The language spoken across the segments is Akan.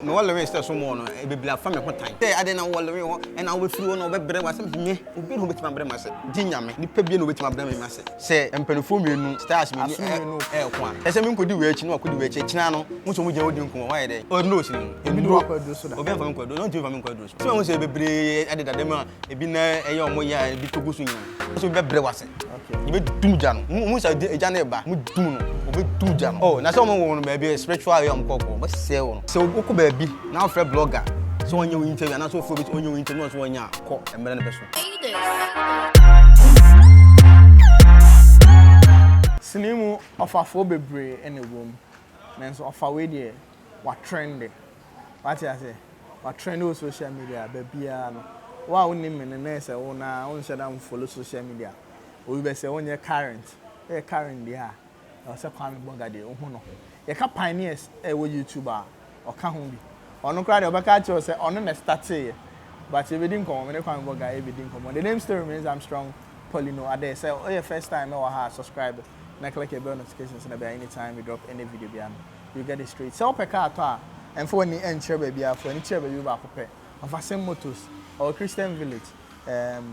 No Lilwin is so more, a baby family one time. I didn't know Lilwin, and I will flew on over bread was something me, who been with my brother, Dinyam, the Pebian with my brother, say, and Penifumi stars me, as a man could do it, no could do it, Channel, which we don't come away, or no, and you walk or do so. Don't do them. So I was a baby added a demo, a binner, a young moya, a bit too good. So that bread was it. You bet 2 jam, most I did a janeba, with 2 jam. Oh, now someone won't be a spiritual young couple, but so baby, now for a blogger. So on your interview, and also for which on your interview, when you call a man person. Sinimu of a phobia in the room. Men's of a way there, what trending. What I say, what trend on social media, baby. Wow, name and the nurse, on shut down follow social media. We be say on your current, a current there. Or say Kwame Borga de Ohono. You can pioneers a YouTuber or Kahumbi. Or no crowd of Bacatio say on the start say, but if we didn't come, when Kwame Borga, if we didn't come. The name still remains Armstrong Poleeno. Are they say, oh, your first time or have subscribe, and click a bell notifications and anytime we drop any video, you get it straight. Sell per car and for any end chair baby, for any chair baby back of a same motors or Christian Village,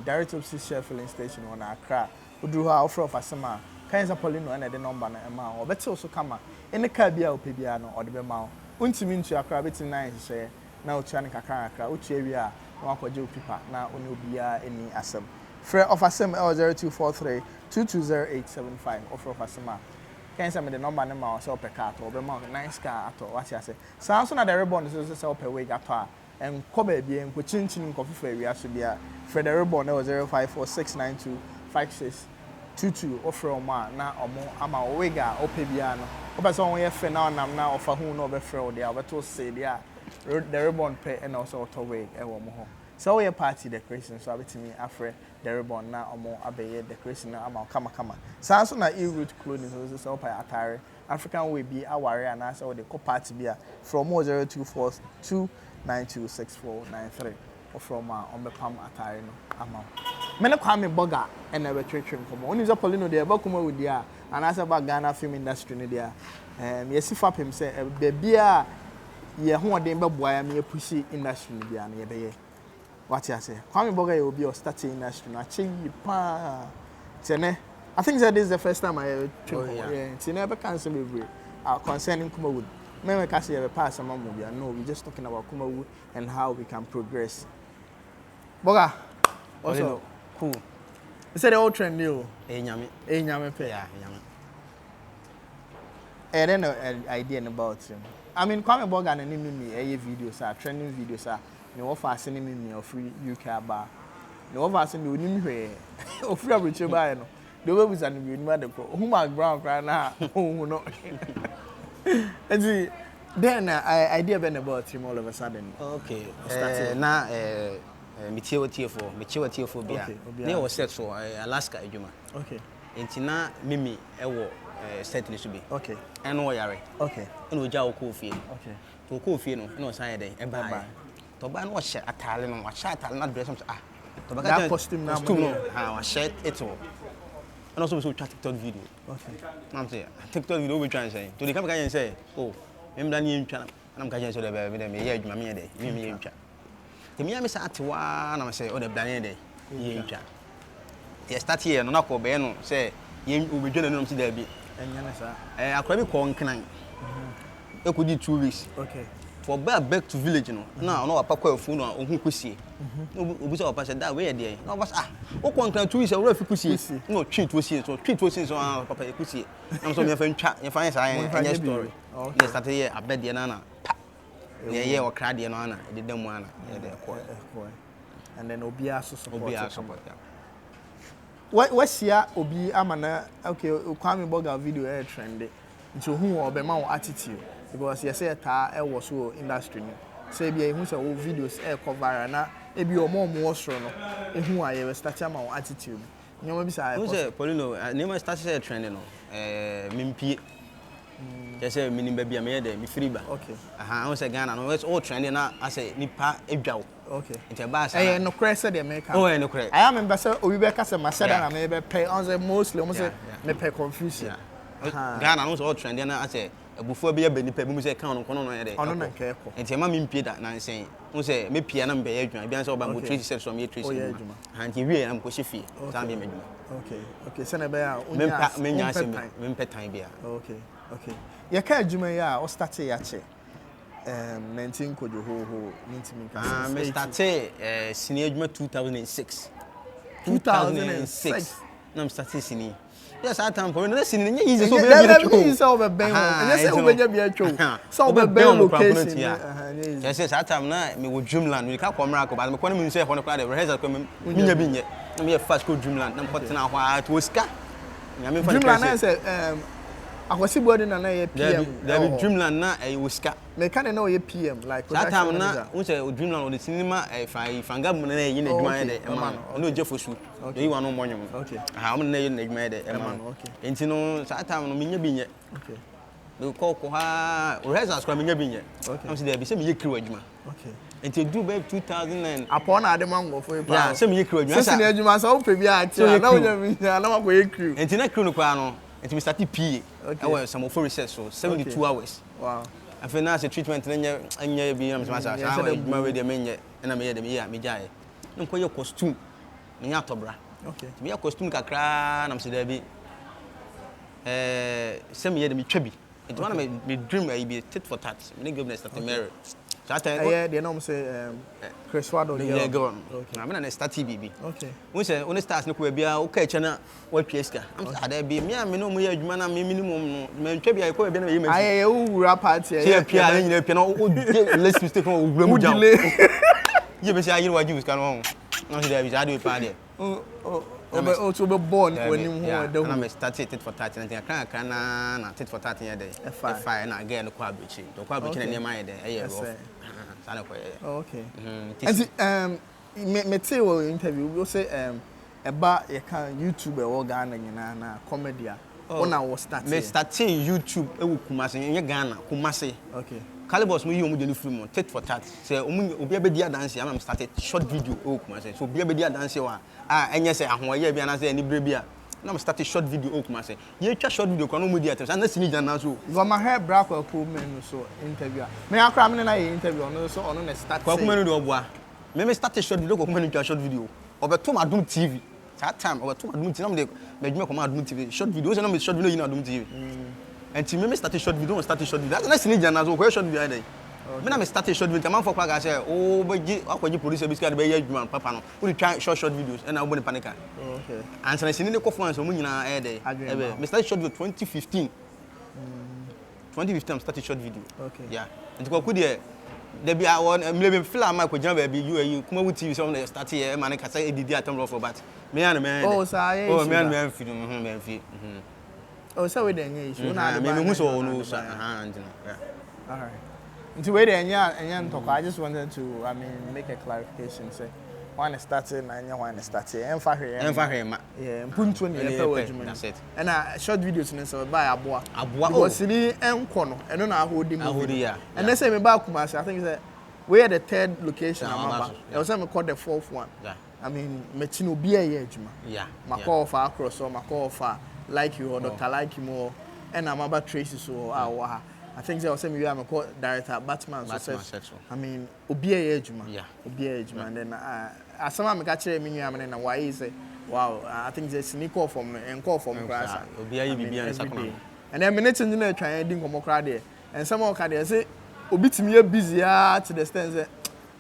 direct to Shell filling station on Accra, who do her offer of a summer. Kinds of Poleeno and the number and amount, or better also come in the Cabia or Pibiano or the Bemau. Untimin to a crab, it's nice to say, now Chanica Caracra, which area, one for Joe Pipa, now only be any assem. Fred of a sem L0243 220875, offer of a summer. Can't send me the number and amount, sell per car or Bemau, nice car at all, what I say. Sounds on the ribbon is sell per week at par, and Kobe being which in coffee fair, we actually be Fred the ribbon 05469256. 22 offer on man na omo ama owega opebiano opeso won ye fe na nam na offer hu no be frɛ dia obeto say dia the ribbon pay and also auto wig e wo mo ho so we party decoration so abetimi afrɛ the ribbon na omo abeye decoration na ama kama sanso na e-root clothing so say opa atare African way bi aware ana say we the co party bia from 0242926493 from on the palm attire no amount. Many Kwame Borga and never trade from one is a Poleeno there, but Kumawood there, and as about Ghana film industry there. Yes, if up him say, baby, ye who are the boy, me pussy industry there, near the year. What you say? Kwame Borga will be your starting industry. I change pa. Tene, I think that this is the first time I ever trained. She never cancel me concerning Kumawood. Maybe I say a pass among movie. No, we're just talking about Kumawood and how we can progress. Borga, also cool. You said the old trend new. Nyame pay. Yeah, nyame. I don't know an idea about him. I mean, Kwame Borga and me videos are trending videos are. No offer sending me or free UK bar. No offer sending me here. Or free average buy no. The way we send me the who my brown cry now. Oh no. And see, then idea been about him all of a sudden. Okay. Now Mature for beer. They were set for Alaska, Juma. Okay. Intina Mimi, certainly should be. Okay. And no yare. Okay. And we jaw coffee. Okay. To coffee, no side day, and bye. To buy no shirt at Thailand, or shirt, I'll not dress. That costume now, how I shirt it all. And also, we try TikTok video. Okay. I'm saying, TikTok video, we try and say, to the come and say, oh, I'm done in China. I'm going to say, yeah, Mamma Day, me in China. The Miami sat one, I say, oh, the Blaney day. They start here, no knock or Beno, say, you will be doing them to their bit. And Yanasa, I could be calling Canine. You could do 2 weeks. Okay. For back to village, you know. Now, no, a pack of food or who could see. We saw a person that way, dear. No, but what 2 weeks, a rough pussy. No, treat was here, so treat was on our papa pussy. I'm so your friend chat, your fine side, story. Yes, that year, I bet the Nana. Yeah, or cried the Nana, did them one. And then Obia support. Yeah. What's here, Obi Amana? Okay, Kwame Borga video trend. Into who or Bemau attitude. Because you say a was so industry. Say, be a who's a videos air cover and a be more strong. Who I ever start my attitude. You know, besides, who's a Poleeno? I never started trending. Mimpi. Just say, meaning baby, I made a free back. Okay. I was a gun and always all trending. I say, Nipa, a jow. Okay. It's a bass. I no credit the American. Oh, no credit. I am ambassador. We back as a master and I may pay on the mostly almost may pay confusion. Ghana was all trending. I say, before be a benipa mu say kan no kono no yede ono na nke ekọ enti ma me mpie da na nsen wo say me pie na mbe adwuma bia say oba mo trace set from me trace adwuma anti wie na mo hye fie san be medwuma okay se na be a me nya ase me mpetan bia okay ye ka adwuma ya o start ya che 19 kojo ho ntimi kan me start sini adwuma 2006 na me start sini yes I time for no sini nye easy so be easy so be ben and say we nya bia twa so be ben location yes that time na me wo dreamland we ka komra ko ba me kono me say ho no kra de rehearsal ko me nya bi nye na me fast ko dreamland na me tena ho a to ska nya me fa dreamland na say akwasi body na ye PM there dreamland na e wo ska me kan na ye PM like that time na we say dreamland on the cinema fanga mu na ye na adwuma ye de e ma no je fosu yi wa no monyo okay aha na ye na adwuma ye de e ma okay enti no that time no me nya bi nye okay do ko ha rehearsal ko me nya bi nye am say there be say me ye kiri adwuma okay enti do be 2000 and upon na de mango for pa yeah say me ye kiri adwuma say na adwuma so pe bi a ti na wo nya bi na ma ko ye kiri enti na kiri no kwa no enti me start PA I was some for research so 72 hours wow I feel now treatment nya bi am say I adwuma we de menye na me ye de me ya me jae nko ye costume me nya tobra okay me ya costume kakra na me say there be say me ye de me twa bi it one me dream I be tit for tat me governor start marry that time yeah they know say Chris Wado yeah go on na me na start TVB okay we say on stars no ko bia o ka eche na wa twa am say ada bi me am no mo ye adwuma na me minimum no me ntwa bia ko bia na me yema aye wo wura party yeah pia na nyina pia na o let's mistake no wura mu jam ye be say ayi wa juice kan no no say there be ade pa there o to be born when him ho da na me start it for 30 na kan na tit for 30 ye dey fine na get no kwa bichi to kwa bichi na nema ye dey eh sana ko okay and me tell you interview we say eba ye kan YouTube e wo Ghana nyina na comedy a una wo start me start YouTube e wo Kumase nye Ghana Kumase okay Calibus mo yi omo de film tit for tat say obi abedi dance am started short video e wo Kumase so obi abedi dance wa enye say ahoye bia na say ani bre bia na me start short video e wo Kumase ye twa short video kwa no mo di atem na sini jana so go ma hair bra kwa ko men so interview me akra me na ye interview no so ono na start kwa ko men do oboa me start short video ko men twa short video obeto madum TV that time obeto madum TV na me dwuma ko madum TV short video so na me short video yi na madum TV and me start short video na sini jana so ko short video dey me na me start short video man for kwa ga say o beji akwaji producer bi ska dey be adwuma papa no we try short videos and na we panic okay and so sini ne ko fans mo nyina dey me start short video 2015 I'm started short video okay yeah and ko dey there be one me film ma ko jina ba bi you Kumawood TV so na start here man ka say edidi atom for but me and me oh say me film me film oh so we dey issue na me hu so no so yeah all right until we dey enya talk I just wanted to make a clarification say one started na enya one started emfa hwe ma yeah mpuntu ne pe wa adwuma that's it and short videos ne so buy aboa because ni enko no eno na ahodi movie yeah and they say me ba Kumasi I think say we are the third location amaba I was say me call the fourth one yeah me chino obi aye adwuma yeah makọ fa across or makọ fa like you or Dr. Like you more and amaba Tracy so awa I think they also me call director Batman so obi aye adwuma obi aye adwuma and then asama me ka kire me nua me na why say wow I think they sneak off from class obi aye bibia nsakoma and then minute change na twan edin komo kra there and some of ka say obi timi busy to the extent say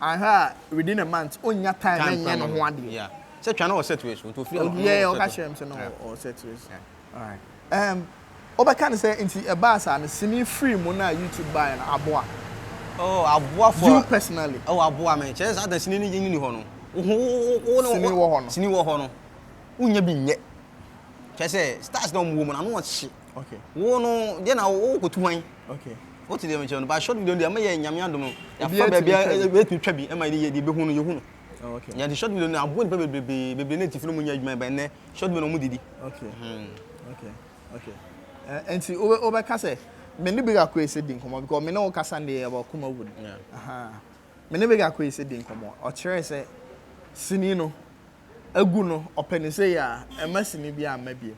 I heard within a month onya time na no ho ade yeah say twan na set way so to free yeah o ka share me say no or set way all right obeka ne say nti e ba sa ne sini free mo na YouTube buy na aboa oh aboa for you personally oh aboa me che say that sini ni yin ni ho no sini wo ho no unya bi nye che say stars no mo na no chi okay wo no de na wo ko tuwan okay what did they mention ba short video dey am ye nyame adom ya fa ba bia e tu twa bi e ma ni ye di be hu no ye hu no okay ya di short video na abo ni bebe na tifunu mu nya adwuma ba ne short video no mu didi okay okay and see over say me ni bigger ko ese din komo because me no kasa dey about Kumawood me ni bigger ko ese din komo o kire say sini no agu no openi say ya e ma sini bia ma bia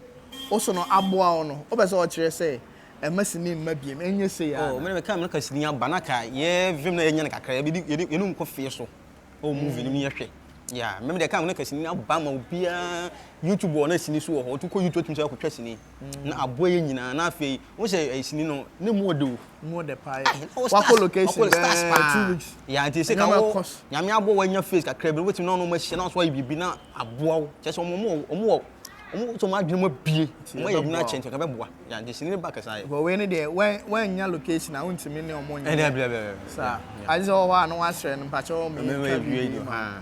o so no aboa o no o be say o kire say e masini mabiem enye se ya oh me ka sini abanaka ye vim na yenye kakra ye nu nkofie so o movie ni yehwe yeah me de ka me sini abama obia YouTube or na sini so ho to ko YouTube tum so akotwa sini na abo ye nyina na afei wo se sini no ne mu odo mu de pa wako location 2 weeks yeah nti se ka wo nyame abo wanya face kakra bi wetim no ma hye na so ayi bibi na abo wo che so omo so ma dwene mo bie mo ye dwena chente ka beboa ya de sini ba kasa but we ne de when nya location na wontimi ne omo nya sa aje o wa no asre no pa che o me ha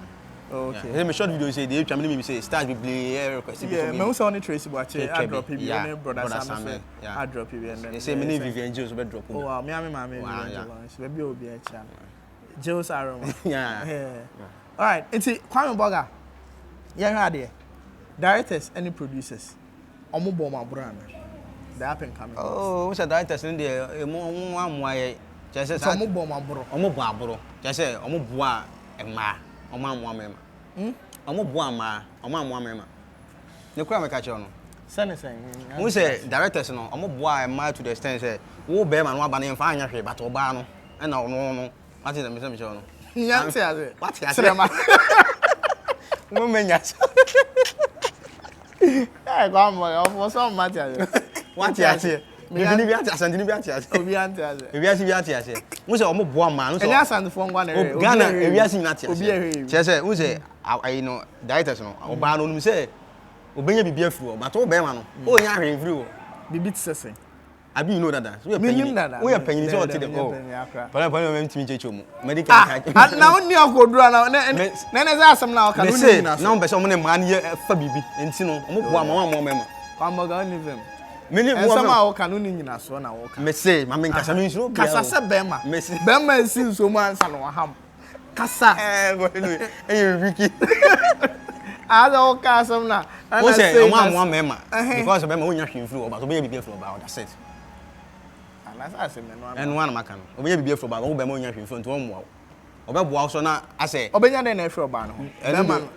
okay me short video say dey twa me say start be play request be for me me so on trace boache I drop bi ne brother Sam I drop bi and then say me ne Vivian Jones be drop oh wow me be be obi a cha Jones Aroma yeah all right it's Kwame Borga yeah had directors and producers omo bom abran the up and coming oh we say directors in there mo amoaye je say omo bom abro je say omo boa ema omo amoa mema omo boa ma omo amoa mema ne kura me ka che no sene we say directors no omo boa ema to the extent say wo be ma no aba na mfa anya hwe but oba no e na no what is the me che no nyanti ase what ase mo menya eh Kwame for some matter what you say me bi ati ni bi ati obi ati ase ebi ati ase we say omo boa ma no so enya sand for ngwa na Ghana ebi ati ni ati ase obi ehwe che say we say I know directors no oba no nim say obenya bibi afuru but wo be ma no o nya hwe afuru bibi tsese abi you know that so we are penny so what them oh but me ntimi checho mu medical card na woni akodura na na za asem na oka no ni na so na mbe so mo ne ma na fa bibi enti no mo boa ma mema Kwame ga ni vem me ni boa ma oka no ni nyina so na oka me say ma me nkasa me nsuro kasa se bema bema nsi nso mu ansa no ham kasa wiki ada oka asem na o say o mema because bema wonya hwe mfiri oba so be bibi afro ba that's it and one makano obenya bibia fro ba wo be ma onya hwemfo nto mo obeboa so na ase obenya den na fro ba no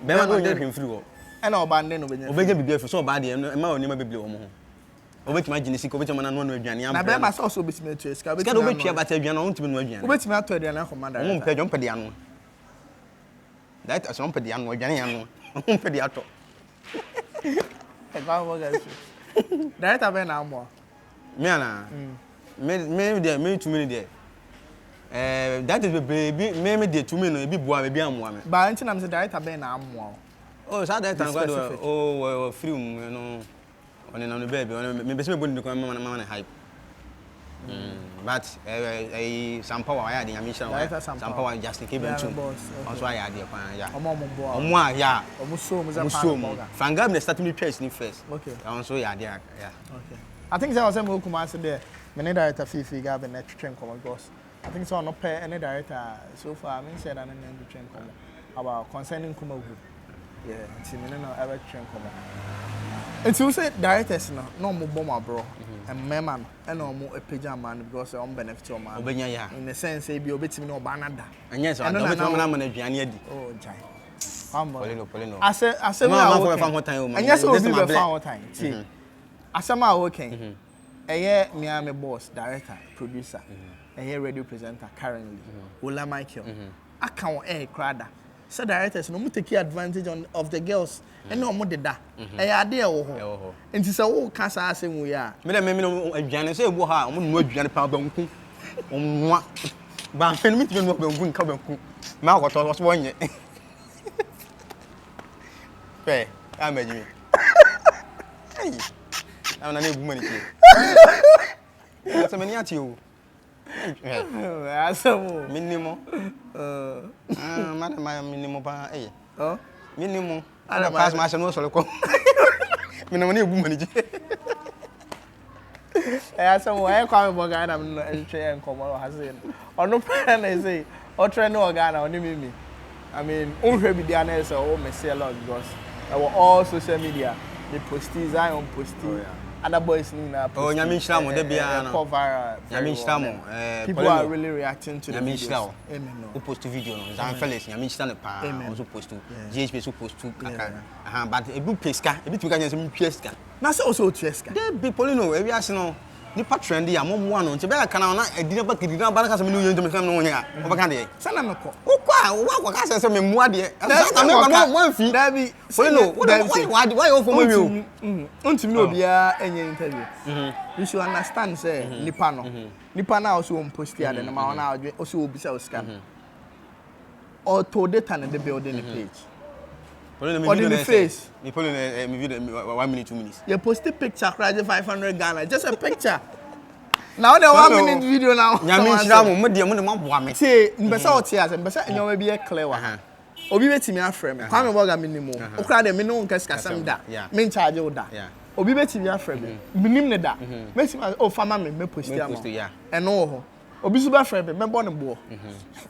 be ma onya hwemfiri wo e na oba den obenya bibia fro so oba de ma oni ma biblia wo mo ho obetima gine sika obetima na no aduane am na be ma so obetima tu sika obetima obetua bata aduane on timi no aduane obetima to aduane komanda mo mpɛ jom pɛ de ano that aso mpɛ de ano aduane ano mo mpɛ de ato e ba mo ga so director be na amo me ana me there me 2 minutes there that is baby me there 2 minutes e bi boa me bi amoa me ba nti na me say director be na amoa oh sa director na go oh film you know on na no baby me be say me body ko mama na hype but some power I had in Amisha some power just keep them too also I had ya omo ya omo so mo za fangam na start me trace ni first okay also ya there yeah okay I think so say mo kuma say there me director Fifi ga be na twetwen come because I think so no pair any director so far I mean said and then twetwen come about concerning Kumawood yeah nti me no ever twetwen come nti we say directors no mo bom abro and mema and no mo epeja man because on benefit o man obenya ya in the sense say bi obetimi no oba na da anya so obetimi na man aduane adi oh jai Poleeno ase me a wo anya so obi be fa ho time see asema wo ken eye me boss director producer eye radio presenter currently Ola Michael aka won crowd so directors no mo take advantage of the girls and no mo deda eye ade e wo ho enti se wo ka sa asem wo ya me dem me no aduane so ebu ha mo no aduane pa banku onwa ba fe no mi timi no banku nka banku ma akoto so wonye pe amaji hey ana na ebu mani ki asa mani ati o asa mo minimo madam minimo pa eh oh minimo ana pass ma no so le ko minimo na ebu mani ji asa mo e Kwame Borga na no ehwe enkomo ha se ono pa na say o trend no ga na oni mimi I mean unhwe bi dia na say o me say a lot because all social media they post Zion post other boys na oh nyame nshira mo de bia no nyame nshira mo people are really reacting to the nyame nshira o no post video no Zan Felix nyame nshira ne pa also post GHP so post kaka but e bu peska e bi tu ka nyase mu peska na say also peska dey be Poleeno e wi ase no nipa trend ya mo ano nti be aka na edina ba kidina ba na ka se me no yento me kam no nya o ba ka de sana me ko wo ka se me mua de na me ba mo amfi Dabi Poleeno why you for me o untimi no bia enye interview you should understand say nipa na also on post here na ma na also obisa o scan auto data na the building the page Poleeno me video face me Poleeno me video 1 minute 2 minutes you post a picture crazy 500 Ghana just a picture now the 1 minute video now nyame nshira mo de mo de maboa me say mbesa o tia say mbesa enyo be clear wa obi betimi afrɛ me Kwame Borga minimo okra de me no nka sikasam da me in charge o da obi betimi afrɛ me minim ne da metimi o fama me post ya mo eno ho obi su ba frɛ me bɔ ne bo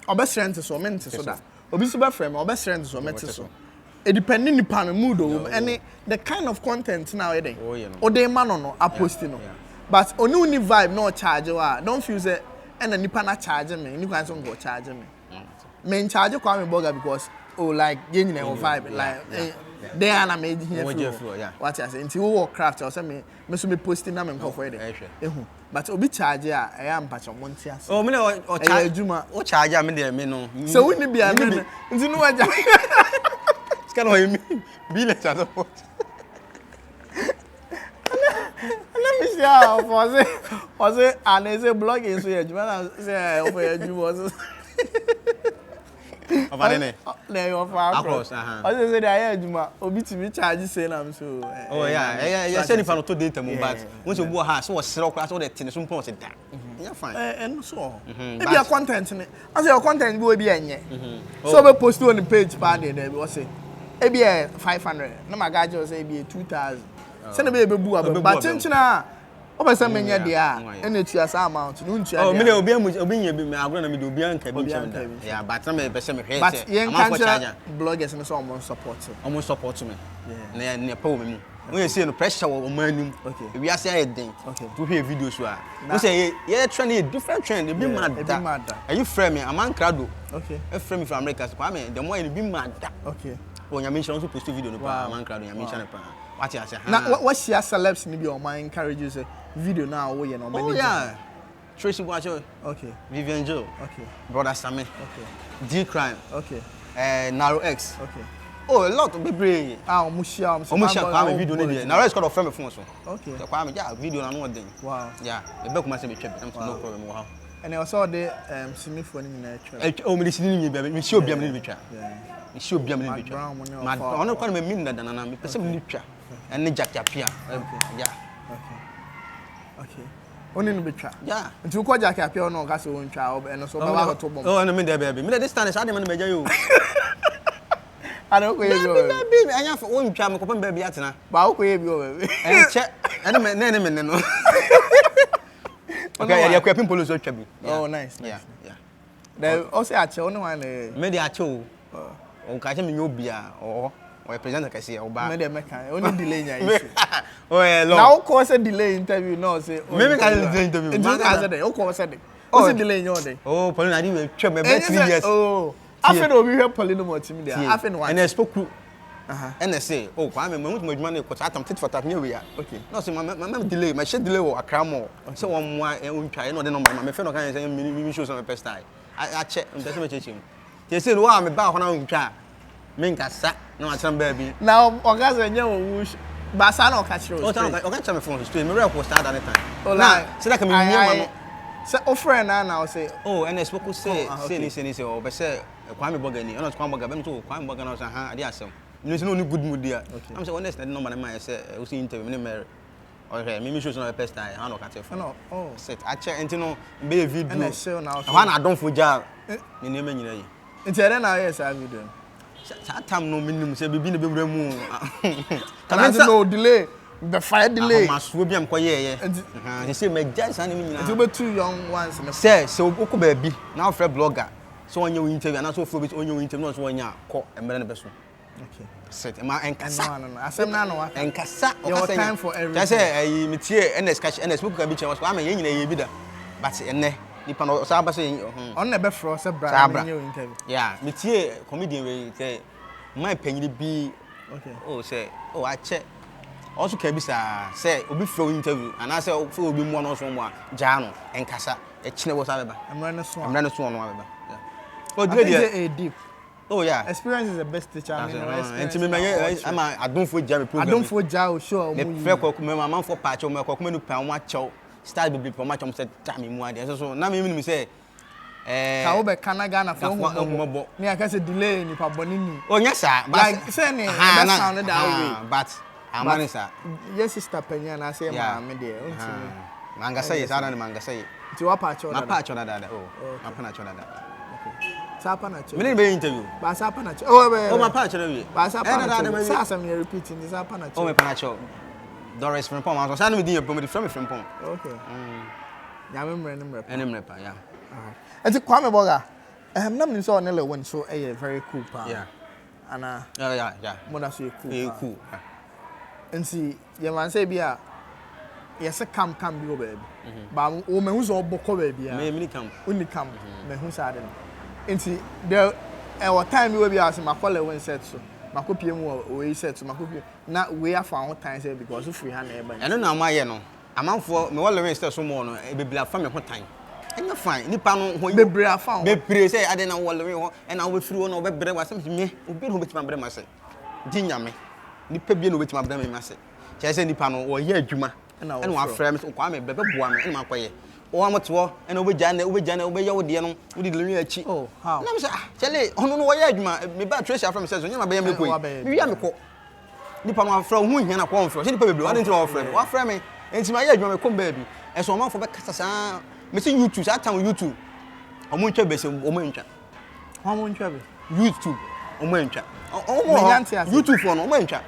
obe strength so me nte so da obi su ba frɛ me obe strength so me te so it depending nipa no mood o any the kind of content now e dey o dey man no a post no but oni vibe no charge wa don't feel say and nipa na charge me ni kwan so go charge me me in charge Kwame Borga because like yen na vibe like they are na me here what I say until we work craft or say me so me posting na me nko for there ehu but obi charge a e am patch monti ase me o charge o charge a me dey me no so we ni bia me nti no waja scan o me bi le cha support let me see how for say and say blogging so ejuma say for ejuma Ovalene. Na yo fa across. I say dey ejuma obi timi charge say na so. Oh yeah, say ni fa no to data mo but once you go ha so sere okra so dey tin so mpon se da. Yeah fine. And so. E be content ni. I say your content go be enye. So be post on the page pa dey there be say e be 500. Na my guy just say e be 2000. Say na be bu aba but chinchina oba say menya dey a na tua sa amount no ntua. Oh me dey obi nya bi me agro na me dey obi anka bi chem da. Yeah but na me be say me hwe say am for charge. Bloggers no so am support me. Yeah. Na pa wo me mu. When you see no pressure wo manum. Okay. We are say den. Okay. To hear videos so a. We say yeah trend a different trend. E be mad. Are you frame me? Am Crado. Okay. E frame me from America. Kwame the more e be mad. Okay. Oh nyame nshon so post video no pa Am Crado nyame nshon pa. What you say? Na what share celebs ni be on my encourage you say video now wo ye no many. Oh yeah. Tracy Boacho. Okay. Vivian Joe. Okay. Brother Sammy. Okay. D Crime. Okay. Narrow X. Okay. Oh, a lot of baby. Omushia Kwame video ni dey. Narrow X got a friend phone so. Okay. Kwame yeah video na no dey. Wow. Yeah. E be kuma say me twebe. No problem wo ha. And I saw the sinifo ni na twa. Oh, me sini ni be me shi obiam ni be twa. Yeah. Me shi obiam ni be twa. Ma ono kwa me min na dana me pese me twa. Ene jakapia. Yeah. Okay. Oni no betwa. Yeah. Nti ko jakapia ono ka se won twa eno so ba ba to bom. Oh, no me dey baby. Me dey stand ade me na meja yo. I don't go here. Baby, anya for won twa me kopam baby atena. Ba wo ko here bi o baby. Che. Ene me no. Okay, ya kwa pimpo so twa bi. Oh, nice. Yeah. There also ache ono wan me dey ache o. O ka che me nyobi a o presenter ka say o ba. Me dey make only delay nya issue. Oh yeah, long. Now call say delay interview no say. Me ka delay interview. It just answer there. O call say there. O say delay nyo there. Oh, Poleeno na dey twa me be 3 years. Oh. Afen obi hwe Poleeno Multimedia. Afen one. And I spoke ku. And I say, oh, Kwame, me mutuma djuma na ko atam tit for tat me we ya. Okay. No say my delay, my share delay wo akra mo. Say one mo untwa no de no my friend no kan say me show some past time. I check, me say me check him. They say wa me ba ho na untwa. Me nkasa na atam ba bi. Now oga say nya wo basa na oka chiro. Oka chama phone straight. Me real post that time. Oh, now, say that can me nyama. Say o friend now say. Oh, and I spoke say say o be say Kwame Borga ni. Ona Kwame Borga be me to Kwame Borga na say ha ade asem. You know no good mood there. I'm say honest na number na say we see interview me marry. Okay, me show some past time. I no can tell. No. Oh, set. I check into no be video. And I show now. One I don't for job. Me name nyina yi. Nti ere na yes I video. That time no minimum say be na be bra mu. Can no delay. The fire delay. Ma so bi am koye ye. They say me judge and me nyina. It will be 2 young ones. Say so go baabi. Now friend blogger. So on your interview and so for bit on your interview no so nya ko emre na be so. Okay. Set. Ma enkasa. No. Asem na no wa. Enkasa. Your time for everything. Just say me tie NS cash NS book ka bi chen was am ye nyina ye bi da. But enne nipa no so aba say on na be fro say bra me new interview. Yeah, me tie comedian we say my panyin bi. Okay. Oh say I check also can be say obi flow interview and I say obi mu no so mu a jano enkasa e chine wo sa beba amrane so no beba yeah oh a deep oh yeah experience is the best teacher I mean experience am I don't for jam program I don't for jaw sure me fe ko me mama for patch o me ko me no pa o achew start be for match o say time mu ade so na me say ka wo be Canada na for mo me aka say delay ni pa boni ni oh yes sir but like say ni that sound that way but amani sir yes sister penya na say ma me de ontimi manga say sada ni manga say ti wa patch o na patch o da oh na patch o da okay sapa na cho me be interview ba sapa na cho oh ma patch o da we ba sapa na cho sa sam you repeating the sapa na cho oh me patch o Doris from Pom so say na me din your me from Pom okay ya me mre pa yeah enti Kwame Borga nam ni so ne Lilwin so very cool pa yeah ana yeah mo da so cool enti ye man say bia yes come bi go baby ba o me hu so oboko baby a me come me hu sa de enti there time we be as makọ Lilwin set so makọ pie mu o set so makọ pie na we afa ho time say because free hand e ba eno na amaye no amanfo me Lilwin set so mo no e bebila fa me ho time enya fine nipa no ho bebre afa bebre say ade na Lilwin ho e na wo firi wo no bebre wa sem me obi no betima bre ma se di nyame nipa bie no betima bre ma se che say nipa no wo ye adwuma ena wa frɛ me Kwame bebe boa me ena makoye o amoto ena obegya na obeye wo de no wo di Lilwin achi oh how na me say chele ono no wo ye adwuma me ba treasure from say so nyama be me koi me wi amekɔ nipa no afrɛ hu hia na kɔ on frɛ se nipa bebre wa de nti wo frɛ me enti ma ye adwuma me kom ba bi e so manfo be kasa saa me see YouTube that time YouTube omo ntwa be se omo ntwa omo ntwa be YouTube omo ntwa YouTube for no omo ntwa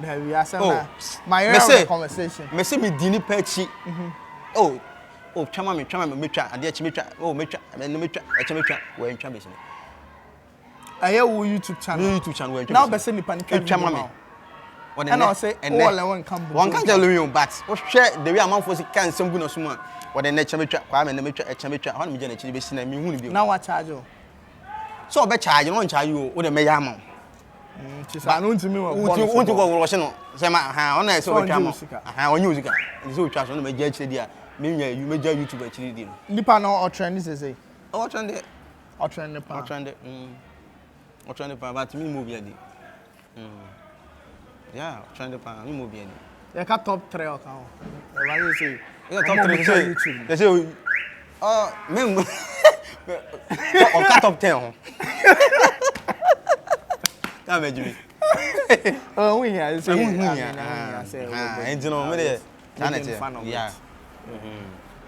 there we are sana my conversation me say me dini pachi oh twama me twa ade achi me twa oh me twa achi me twa we ntwa be se aye wo YouTube channel we ntwa now be say nipa ni twama me and I say all Lilwin come one can't tell you but we share the way amount for can some good no small what the next me twa Kwame na me twa echa me twa ho me jana chi be sina me hu ni bi now what charge you so be charge no charge you o de me ya am ba no ntimi wo go wo se no se ma ha ona se o twa mo ha onye uzika se o twa so no me ja chi dia me nya you me ja YouTube chi dia nipa no o trend say o trend pa o trend pa but me move dia yeah, trying to find new movie. You got top 3 or how? What do you say? You got top 3. They say, me, or cut top 10. Can't imagine me. Oh, we here. Say, and you know, me there. Yeah.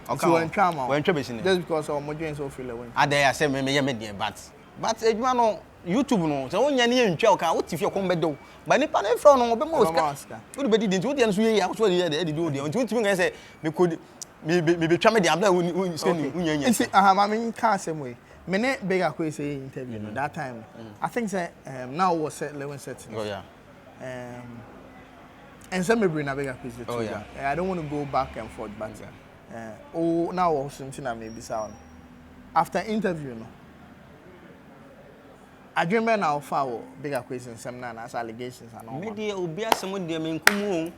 Okay. When come when trouble just because our modern so feel Lilwin. I dare say me but you know YouTube no so onya ne ntwa o ka wo tifie ko mbedo ba nipa na efro no obe mo ska wo de bedi dinti wo de nso ye ya so de de do de nti wo timi ngai say me ko me be twa me de abla wo skani unya nya nti aha ma me ka asem we me ne bigger ko say interview no that time I think say now was set Lilwin set oh yeah and some me bring a bigger quiz too. I don't want to go back and forth but now was something na maybe sound after interview no I dream now for bigger questions, some as allegations and all. Maybe it will be as someone dear men come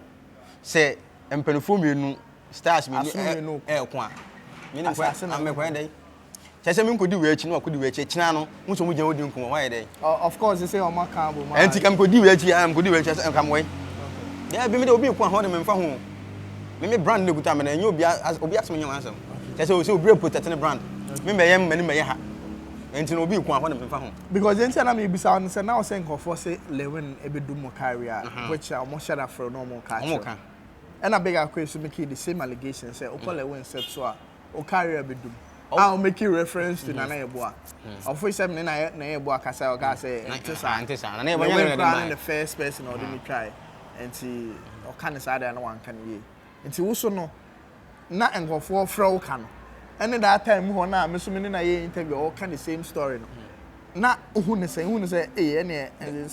say, and penifum stars me no air quan. Meaning, I'm a grand day. Chassamin could do it, no could do it, Chano, who's we don't come away day. Of course, they say, oh, my cabo, and to come could do it, I am good to it and come away. There be me one hundred from home. Maybe brand new time and you'll be as obvious when you answer. That's also real put that in a brand. Maybe I am many may have. And to be one of them because then tell me be sound say now saying for say Lilwin e be do more career which almost shut up for normal career and a bigger question make the same allegation say o Lilwin said so o career be do I'll make you reference to Nana Yeboah of which seven na Yeboah kasa o ga say antisa na Yeboah in the first person or didn't try and see o kan say that no one can ye nti wo so no na engofo fra wo kan and at that time, who now, Miss Minna interview all kind of same story. Not who say, eh, and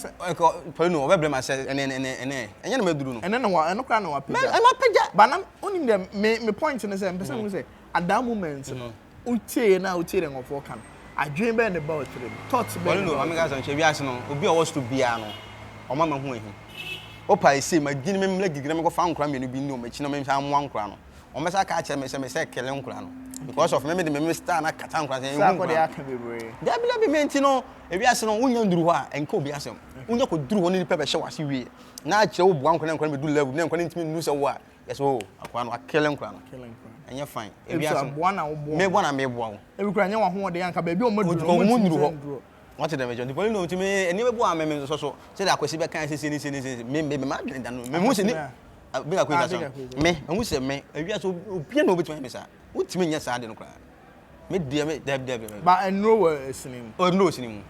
Poleeno, where blame myself, and you know, do and then I no crown or pay. I'm not paying, but I'm only them me point in the same person who say, at that moment, Uti now tearing of Walkan. I dream about it. Thoughts, Poleeno, I'm going to say, yes, no, will be always to be ano, or Mamma who Opa say my gini me mle gigina me go fa nkra me no bi no machi no me fa mo nkra no. O me sa ka che me say kele nkra no. Because of me star na kata nkra say nkra. Sa ko dey aka bebre. Da bi menti no e bi ase no wonya nduru ho a enka obi asem. Wonya ko duru ho ni pepe hye wase wie. Na che wo bua nkra me du level na nkra ntimi nu se wo a. Yes o akwa no akele nkra no. Enye fine. E bi ase bua na wo bua. Me bua na me bua wo. E bi kra nya wa ho de anka ba bi o maduru ho. What the major? The Poleeno to me, and never bought me so. Said I could see back and say, me, my me, me, and we say, me, and we are so piano between me, sir. What mean, yes, I didn't cry. Me, dear, me, Deb, but I know what is name. Oh, no, singing.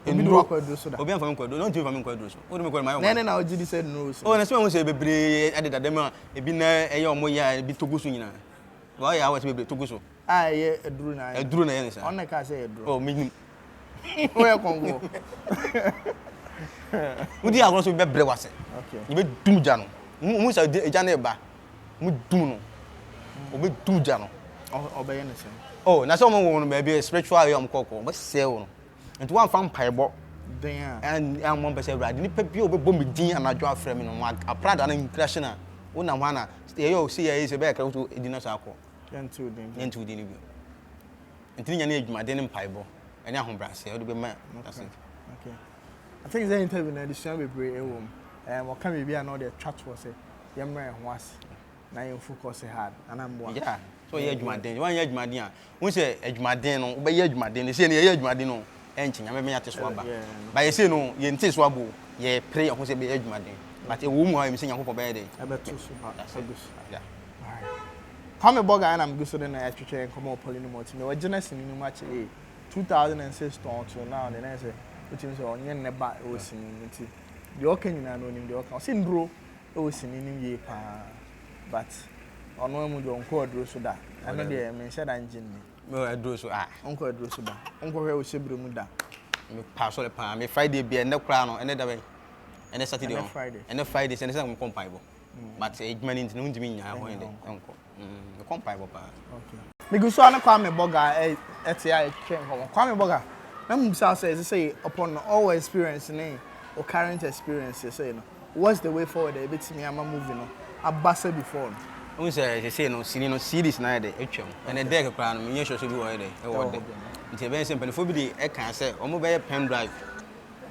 And you walk with so that. Obian from Quado, don't you from Quado? What do you call my own? Then now, Judy said no. Oh, and as soon as I be added that demo, a been a young moya, be to Gusuna. Why I was able to go so. I, a druna, a druna, on the car say, oh, me. Where Congo? Would you also be brewase? Okay. You be do jano. Musa janeba. Muduno. Obe do jano. Obey anything. Oh, na someone won be a spiritual yam koko. But sell. And one fan piebo. Then and one person ride. Ni pepi obe bomb din and adwa frame no a prada na impression a. Una wana. Stay yo see is a back to dinosaur. Into din bi. Ntini nya na adwuma den piebo. Any home brass, I would be man. That's it. Okay. I think the interview na the show be brave room. What can be another chat was a young man was now you focus hard and I'm one. Yeah. So yeah, you madden. One year, my dear. We say Edmadin, obey Edmadin. They say near Edmadino. Engine, I may at swabba. But I say no, you insist swabble. Ye pray who say be Edmadin. But a woman I'm saying a hope of bed. I bet too super. That's a good. Yeah. Kwame Borga and I'm good so then I actually and come up Poleeno Multimedia. We're just in match 2006 to now, then I say, which is on your never was in the Okan, I know him the Okan. Sin bro, it was in ye pa, but on one would uncle do so that. I know the mentioned engine. No, I do so. Uncle do so that. Uncle was Sibru Muda. Me pass all the palm. Me Friday be and no crown and another way. And a Saturday on Friday. And a Friday, and some compatible. But age man into noon to me, uncle. The compatible. Okay. Because I Kwame Borga Kwame Borga. I'm say upon all experience or current experiences, say what's the way forward? A bit me, I'm moving on. I've busted before. We say no series na de etwam and a deck crown me show so bi wo de e wo de nti be simple for bi de e kan say omo be pen drive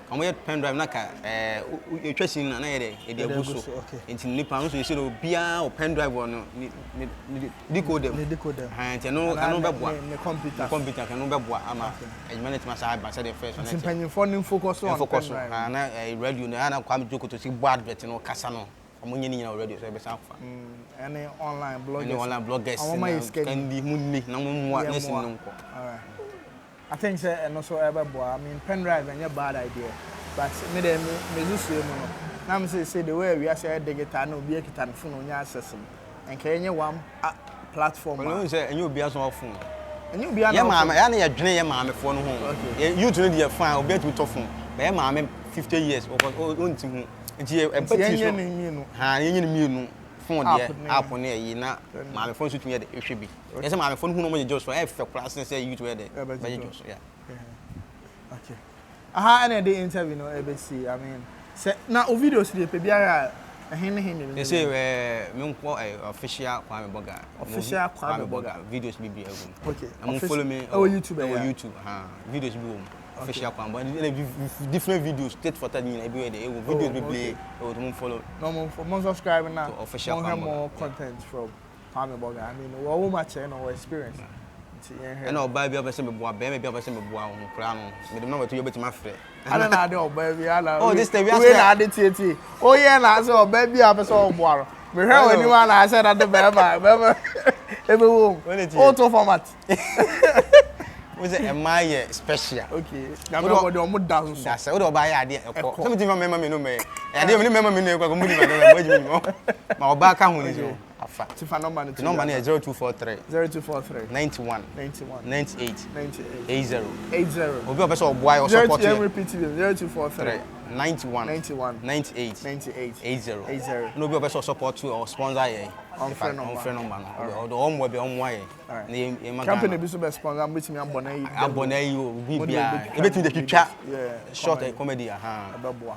omo ye pen drive na ka etwa sin na ye de e de aguso nti nipa no so you say no bia o pen drive no ni decoder ha nti no be boa the computer kan no be boa ama ejuma net ma sa ba say the first one nti pen for nim focus on focus na radio na Kwame Joko to see board advert no kasa no omonye ni already so e be san fa any online bloggers and the moon na mo listen no ko all right I think say and also I mean pen drive and a bad idea but me dey me use you no na me say the way we are say digital na obi akita phone onya access and can any one platform no say any obi aso phone any obi na ya ma ya na ya dwene ya ma me fo no ho YouTube no dey fine obi atu to phone but ya ma me 50 years o nti hu nti empathy so ha yenye ni mienu phone dey app na yi na ma me phone so tumi dey ehwe bi yes ma me phone hu no mo just for e fe class say YouTube dey be just yeah okay aha and the interview no ABC I mean say na o videos dey pe biara hen they say me nko official Kwame Borga videos bi bi egum okay am follow me on YouTube ha videos bi official Kwame different videos state for that everywhere they videos be play to follow no subscribe now to official Kwame more content from Kwame Borga I mean what much no experience and no buy be person be boa be me be person be boa ho kra no me dem na weto yo betima frɛ ana na ade oba bi ala oh this time we na ade tietie oh yeah na say oba bi a person oboaro me hwe wani wa na say that the be ebe wo auto format we say am I special okay na me body o mo dance that's we do buy ade ekọ so me ti mama me no me ade me mama me no ekọ mo di ma no mo jimi mo ma oba ka hu ni so afa tifa number is 0243 91 98 80 obi obeso oboa your support here repeat 0243 91 98 80 no be obeso support to or sponsor here on friend number no the omo be omo here na company be so be sponsor am betimi abona yi o bi bia e betimi de twitwa short comedy aha abeboa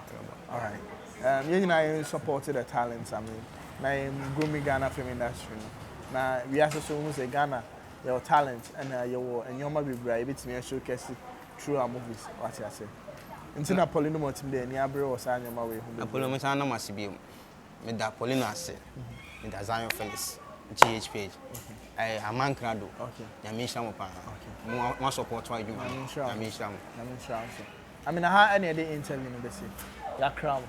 all right You know, supported the talents. I mean, I'm grooming Ghana film industry. Now we also say Ghana, your talent and your might be brave. It's me showcase through our movies. What I say. Until na Poleeno Multimedia, ni abro was on your way. Poleeno Multimedia na masibi. Me da Poleeno ase. Me da Zion Felix. GH page. A man crado. Okay. Yamisha mo pa. Okay. Mo support why you man. Yamisha mo. I mean, I had any other intel in the city. Ya crown.